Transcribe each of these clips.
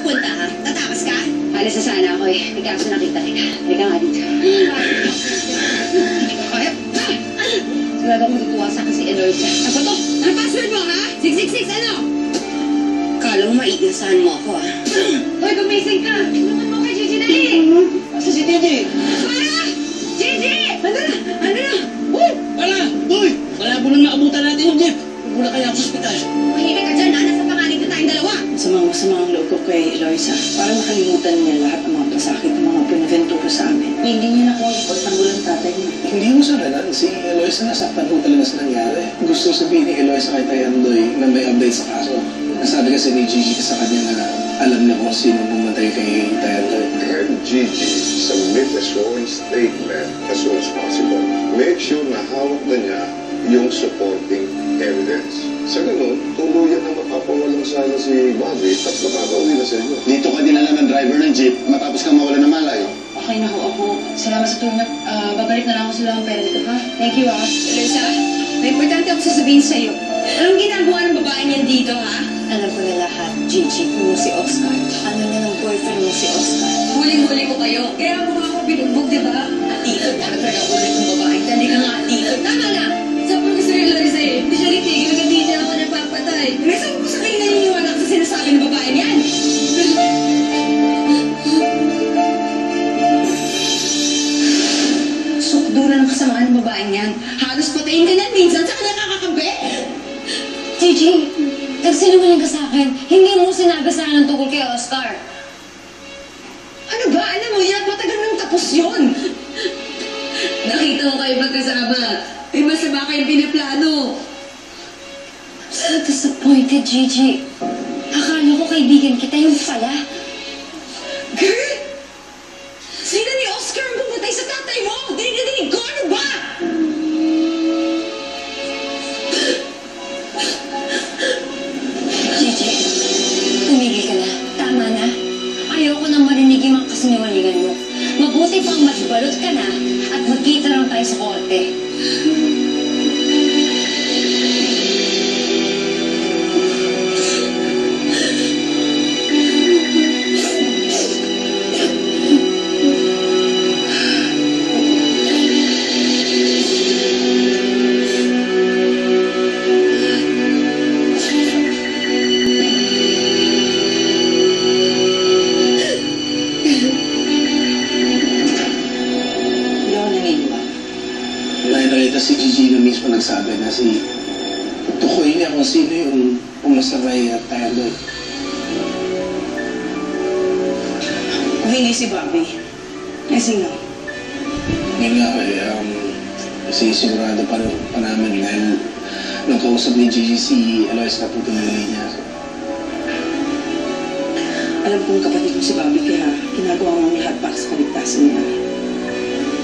pupunta, ha? Tatakas ka? Alis na sana ako eh. May kaso nakita kita. Halika nga dito. Kaya? Sigurado ako matutuwa sa akin si Eloisa. Ako to? Ano password mo, ha? 666, ano? Kala mo maigasahan mo ako, ha? Hoy, gumising ka! Tulungan mo kay Gigi, dali! Asa si Gigi? Para! Gigi! Ano na? Ano na? Uy! Wala! Uy! Wala po nang naabutan natin yung jeep. Wala kaya ako sa ospital. Mahimik ka dyan, ha? Nasa pangalit na tayong dalawa. Masamang loob ko kay Eloisa. Para makalimutan niya lahat ng mga pasakit ng mga pinaventuro sa amin. Hindi niya nakuha yung pagtanggol ng tatay niya. Hindi mo sa kanan, si Eloisa nasaktan ko talaga sa nangyari. Gusto sabihin ni Eloisa kay Tay Andoy na may update sa kaso. Nasabi kasi ni Gigi sa kanya na alam na kung sino pumatay kay Tay Andoy. Have Gigi submit a sworn statement as soon as possible. Make sure na hawak na niya yung supporting evidence. Sa ganun, tuluyan na mapapawalang sana si Bobby at makakauwi na sa inyo. Dito ka dinala ng driver ng jeep matapos kang mawala ng malay. Okay na ho ako. Salamat sa tulong at babalik na lang ako sa lang pera dito, ha? Thank you, ha? Eloisa, may importante ako sasabihin sa'yo. Anong ginagawa ng babae niyan dito, ha? Alam ko na lahat, Gigi, kung si Oscar. Ano na ng boyfriend mo si Oscar? Huling-huli ko kayo. Kaya mo ako binugbog, di ba? Atikot, para talaga ulit ng babae. Dali ka nga atikot. Tama na! Sabi ko si Eloisa eh. Hindi siya ritigil hanggang hindi niya ako napapatay. Nasabi ko sa kayo naniniwala sa sinasabi ng babae niyan. Sukdura ng kasamaan ng babae niyan. Halos patayin ka na minsan saka nakakakampi. Gigi, nagsinungaling ka sa akin. Hindi mo sinabi sa akin ang tungkol kay Oscar. Ano ba? Alam mo yan, matagal nang tapos yun. Nakita ko kayo magkasama. May masama kayong pinaplano. I'm so disappointed, Gigi. Akala ko kaibigan kita, yung pala. Girl! Sino ni Oscar ang pumatay sa tatay mo? Dinig-dinig ko, ano ba? Gigi, tumigil ka na. Tama na. Ayoko nang marinig yung mga kasinungalingan mo. Mabuti pang magbalot ka na at magkita lang tayo sa korte. Nakita si Gigi na mismo nagsabi na tukuyin niya kung sino yung pumasabay at Tay Andoy. Kung hindi si Bobby, eh sino? Yun nga kasi sigurado pa namin dahil nung kausap ni Gigi si Eloisa na po tinulay niya. Alam kong kapatid mo si Bobby kaya ginagawa mo lahat para sa kaligtasan niya.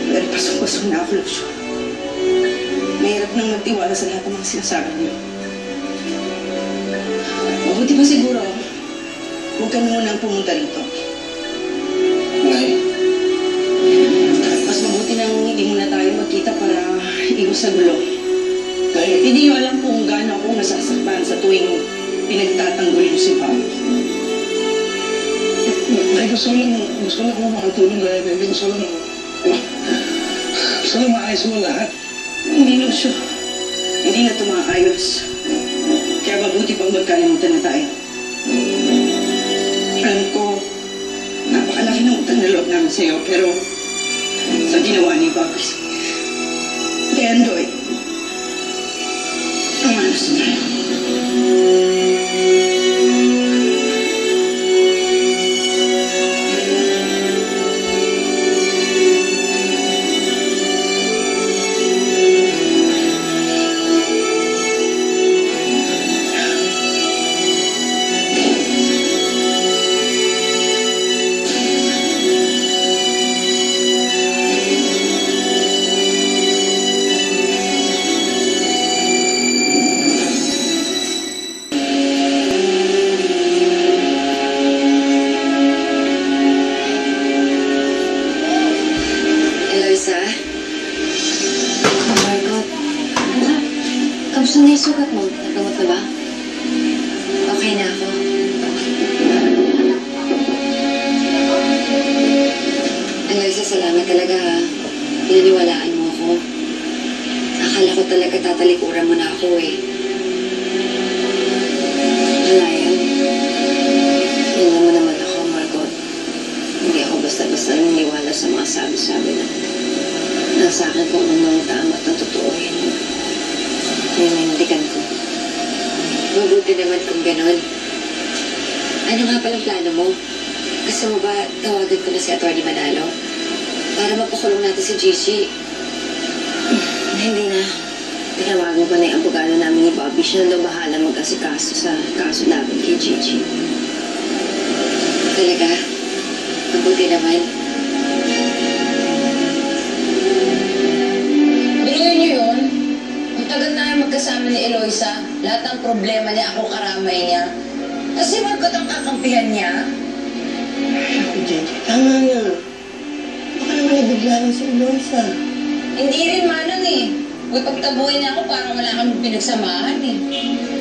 Pero pasok-pasok na ako, Lucio. Mahirap nang magtiwala sa lahat ng mga sinasabi niyo. Mabuti pa siguro, huwag ka munang pumunta rito. Nay, Mas mabuti nang hindi muna tayo magkita para iwas sa gulo. Nay, Hindi niyo alam kung gaano akong nasasaktan sa tuwing pinagtatanggol niyo si Bobby. Nay, gusto lang ako makatulong gaya na hindi gusto lang maayos mo lahat. Hindi, Lucio. Hindi na tumaayos. Kaya mabuti pang magkalimutan na tayo. Alam ko, napakalaki ng utang na loob namin sa'yo, pero sa ginawa ni Bobby, kay Andoy, tumalas na. talaga tatalikuran mo na ako eh. Malayan. Tingnan mo naman ako, Margot. Hindi ako basta-basta naniniwala sa mga sabi-sabi na nasa akin kung anong tama at ang totoo yun. Ninindigan ko. Mabuti naman kung ganon. Ano nga palang plano mo? Gusto mo ba tawagan ko na si Atty. Manalo? Para mapakulong natin si Gigi. Hindi na. Tinawagan ko na yung abogado namin ni Bobby. Siya na daw bahala mag-asikaso sa kaso laban kay Gigi. Talaga? Mabuti naman. Biruin niyo yun. Ang tagal na yung magkasama ni Eloisa. Lahat ng problema niya, ako karamay niya. Kasi Margot ang kakampihan niya. Ako, Jenny, tama na. Baka naman nabigla lang si Eloisa. Hindi rin manang eh. Huwag pagtabuhin niya ako parang wala kang pinagsamahan eh.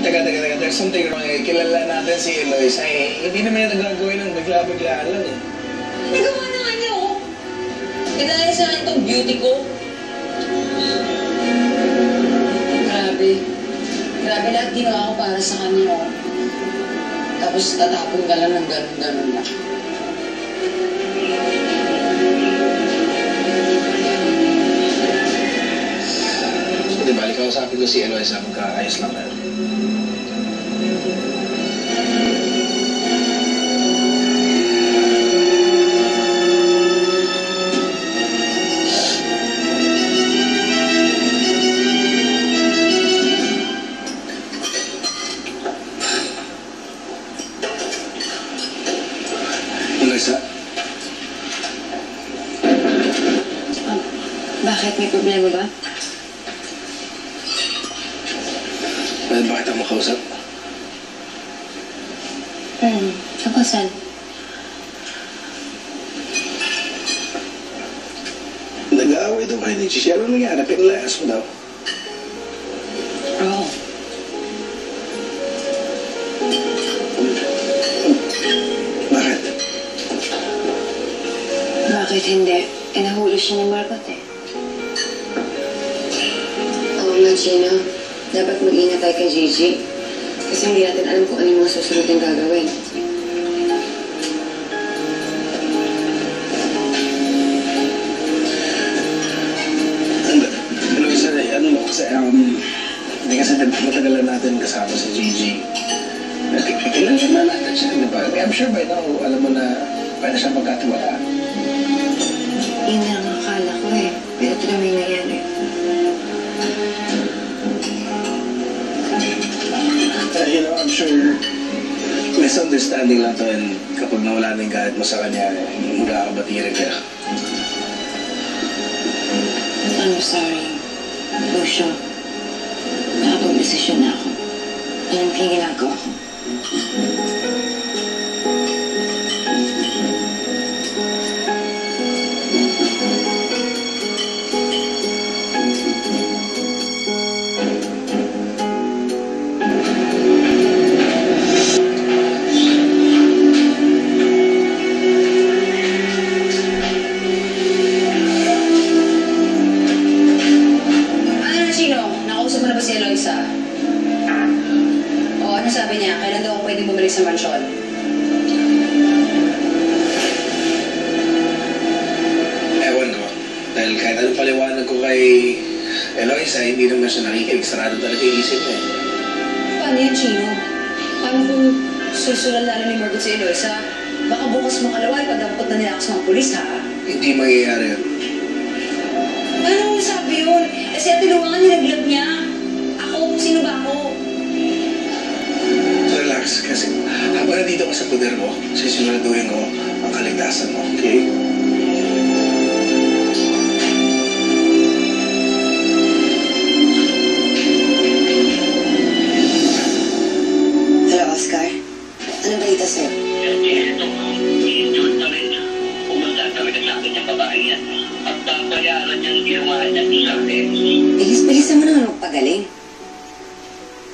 Teka. There's something wrong eh. Kilala natin si Eloisa eh. Hindi naman yung nagagawin ng bigla-biglaan lang eh. Nagawa na nga niya oh. Kinaya sa akin itong beauty ko. Grabe. Grabe lahat ginawa ko para sa kanya oh. Tapos tatapon ka lang ng ganun-ganun lang. So, di ba, kausapin ko si Eloisa, magkaayos lang tayo. Eloisa? Bakit? May problema ba? Bakit ako makausap? Ako saan? Nag-aaway daw kayo ni Gigi. Ano nangyari? Pinalayas mo daw. Oo. Bakit? Bakit hindi? Nahuli siya ni Margot eh. Oo nga, Gina. Dapat mag-ingat tayo kay Gigi. Kasi hindi natin alam kung ano yung mga susunod yung gagawin. Eloisa, ano mo kasi, hindi kasi matagal na natin kasama si Gigi. Kilala na natin siya, di ba? I'm sure by now, alam mo na paano siya magkatiwala. Yun na ang akala ko eh. Pero ito naman yung nangyari. You know, I'm sure misunderstanding lang to and kapag nawala na yung galit mo sa kanya, magkakabatirin ka. I'm sorry, Lucio. Nakapag-desisyon na ako. Alam ko yung ginagawa ko. Nakausap mo na ba si Eloisa? O ano sabi niya? Kailan daw ako pwedeng bumalik sa mansyon? Ewan ko. Dahil kahit anong paliwanag ko kay Eloisa, hindi naman siya nakikinig. Sarado talaga yung isip niya. Paano yan, Chino? Paano kung susulan lalo ni Margot si Eloisa? Baka bukas makalaway pagdampot na nila ako sa mga pulis, ha? Hindi mangyayari yun. Paano mo sabi yun? Eh, siya tinungan nilaglag niya. Ako, sino ba ako? Relax, kasi habang nandito ka sa poder mo, sisiguraduhin ko ang kaligtasan mo, okay? Hello, Oscar. Anong balita sa'yo? Ito, i-enjoy na rin. Pumunta talaga sa akin yung babae yan. At babayaran niyang ginawa niya sa akin. Bilis-bilisan mo naman magpagaling.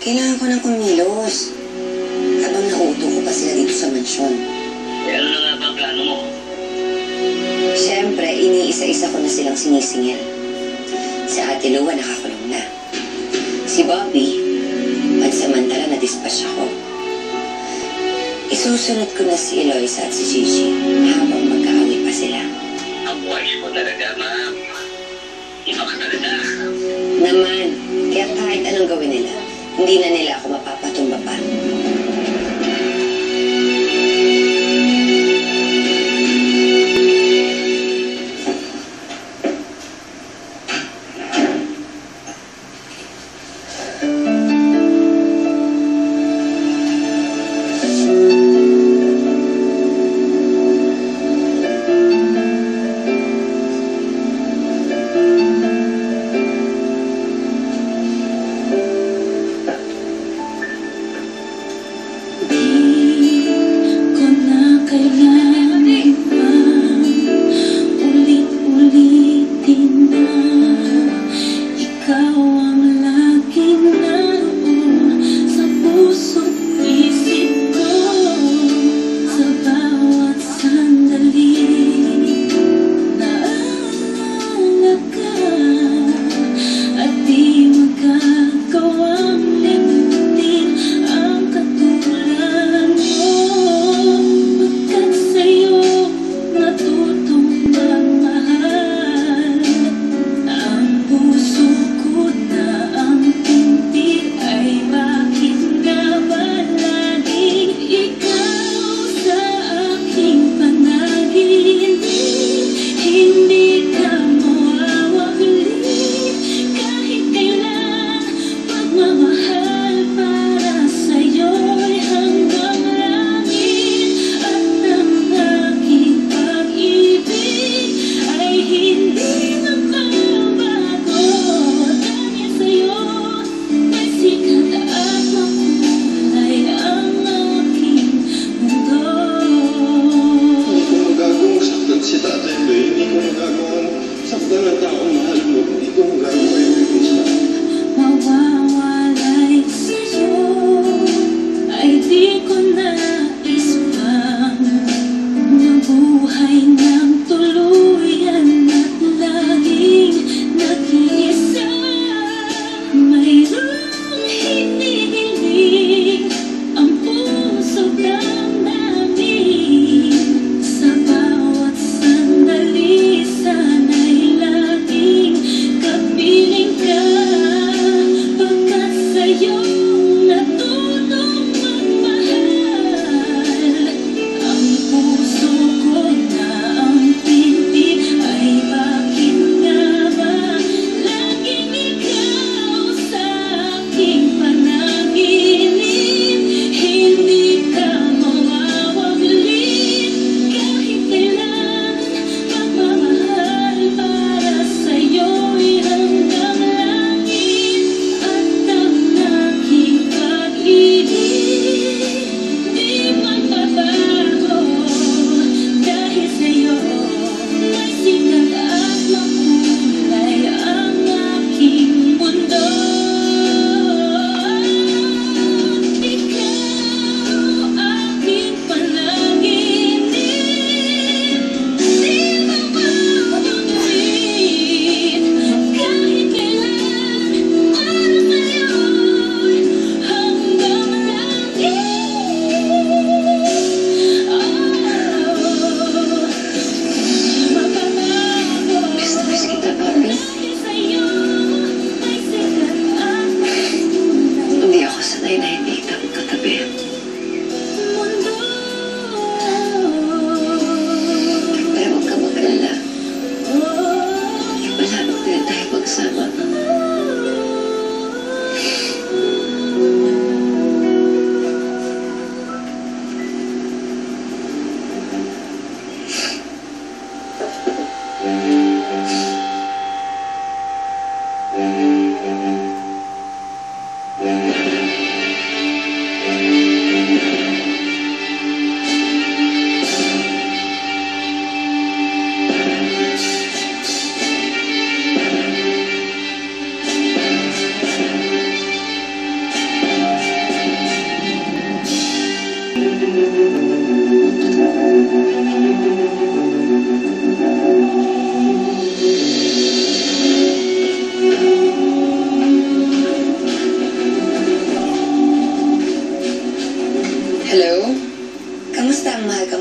Kailangan ko ng kumilos. Habang nauuto ko pa sila dito sa mansyon. Eh, ano na nga ba ang plano mo? Siyempre, iniisa-isa ko na silang sinisingil. Si Ate Lua nakakulong na. si Bobby at samantala na-dispatch ako. Isusunod ko na si Eloisa at si Gigi habang magkaaway pa sila. Ang wise ko talaga, ma'am. Iba ka talaga. Naman, kaya kahit anong gawin nila, hindi na nila ako mapapatumba pa. Say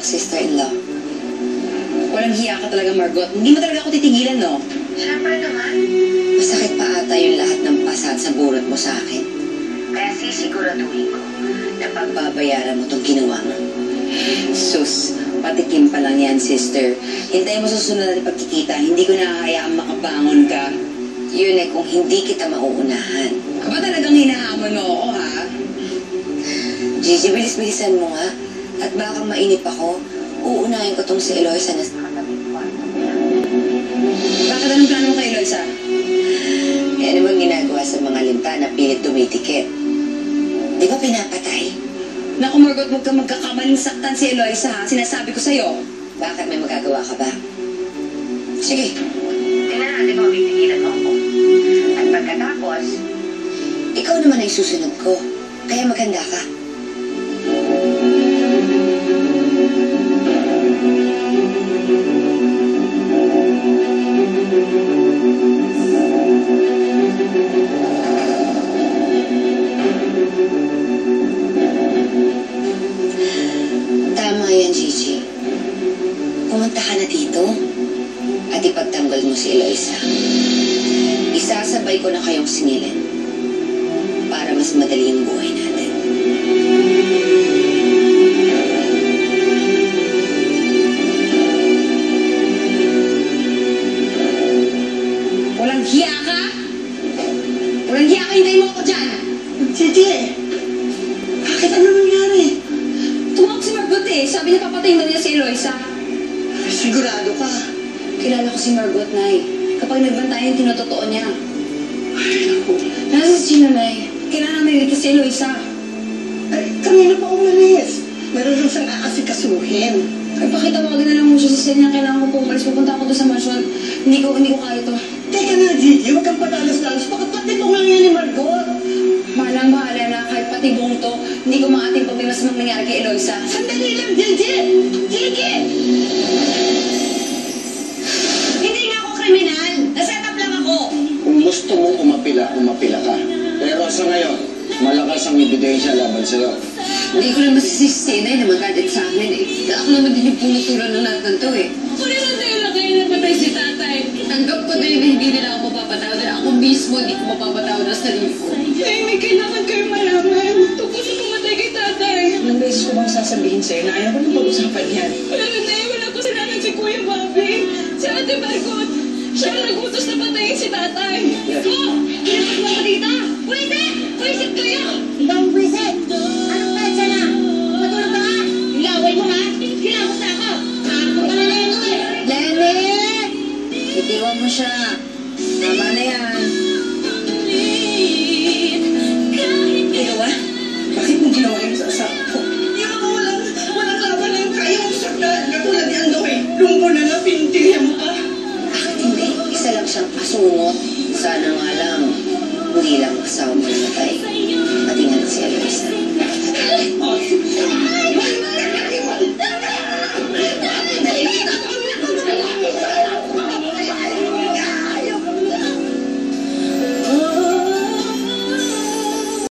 sister-in-law. Walang hiya ka talaga, Margot. Hindi mo talaga ako titigilan, no? Siyempre naman. Masakit pa ata yung lahat ng pasat sa burot mo sa akin. Kaya sisiguraduhin ko na Babayaran mo tong ginawa mo. Sus, patikim pa lang yan, sister. Hintayin mo susunod na pagkikita. Hindi ko nahahayaang makabangon ka. Yun eh, kung hindi kita mauunahan. Aba talagang hinahamon mo ako, ha? Gigi, bilis-bilisan mo nga. At baka mainip ako, uunahin ko tong si Eloisa na sa katabing kwarto niya. Bakit anong plano mo kay Eloisa? Yan naman ginagawa sa mga limpa na pilit tumitikit. Di ba pinapatay? Naku, Margot, huwag kang magkakamaling saktan si Eloisa, ha? Sinasabi ko sa'yo. Bakit may magagawa ka ba? Sige. tingnan natin kung pipigilan mo ako. At pagkatapos, Ikaw naman ay susunod ko. Kaya maganda ka. Tama yan, Gigi. Pumunta ka na dito at ipagtanggol mo si Eloisa. Isasabay ko na kayong singilin para mas madali yung buhay natin. Walang hiya ka? Walang hiya ka, hintayin mo ako dyan! Gigi! Bakit ano nangyari? Tumawag si Margot eh. Sabi niya papatayin daw niya si Eloisa. Sigurado ka? Kilala ko si Margot, Nay. Kapag nagbantayan, tinotoo niya. Ay, naku. Nasa si Gina, Nay. Kailangan may ligtas si Eloisa. Ay, kanina pa umalis. Meron lang siyang aasikasuhin. Ay, pakitawagan na lang mo siya sa sinya. Kailangan ko pumalis. Pupunta ako doon sa mansion. Hindi ko kaya to. Teka na, Gigi. Huwag kang padalos-dalos. Bakit pati mo lang yan ni Margot? Bahala na. Kahit pati buong to, hindi ko maating pag may mas mangyari kay Eloisa. Sandali lang, Gigi! Gigi! Hindi nga ako kriminal. Naset up lang ako. Kung gusto mo umapila ka. Pero sa ngayon, malakas ang ebidensya laban sa'yo. Hindi ko naman sisisi na magalit sa amin eh. Ako naman din yung pumutulan ng lahat ng to eh. Ako rin ang dahilan kayo napatay si tatay. Tanggap ko din na hindi nila ako mapapatawad. Ako mismo hindi ko mapapatawad na sarili ko. Kaya may kailangan kayo malaman. Tungkol sa pumatay kay tatay. Ilang beses ko bang sasabihin sa'yo na ayaw ko nang pag-usapan yan? Pero Nay, wala ko kasalanan si Kuya Bobby. Si Ate Margot. Siya ang nagutos na patayin si tatay. Oh! Kailangan mo dito! Pwede! Pwisit kayo! ikaw ang buwisit. Anong petsa na? Matulog ka nga? Ilaway mo nga? Hilamos na ako. Ako ka na ito eh. Lenny! Itiwan mo siya. Tama na yan. Ginawa? Bakit mo ginawa yung sa asawa ko? Yung ako walang laban na yung kaya mong saktan. Katulad ni Andoy. Lumpo na lang, pinintihan mo pa. Bakit hindi? Isa lang siyang pasungot. Sana nga lang, hindi lang kasama mo namatay. Pati nga si Eloisa. Oh,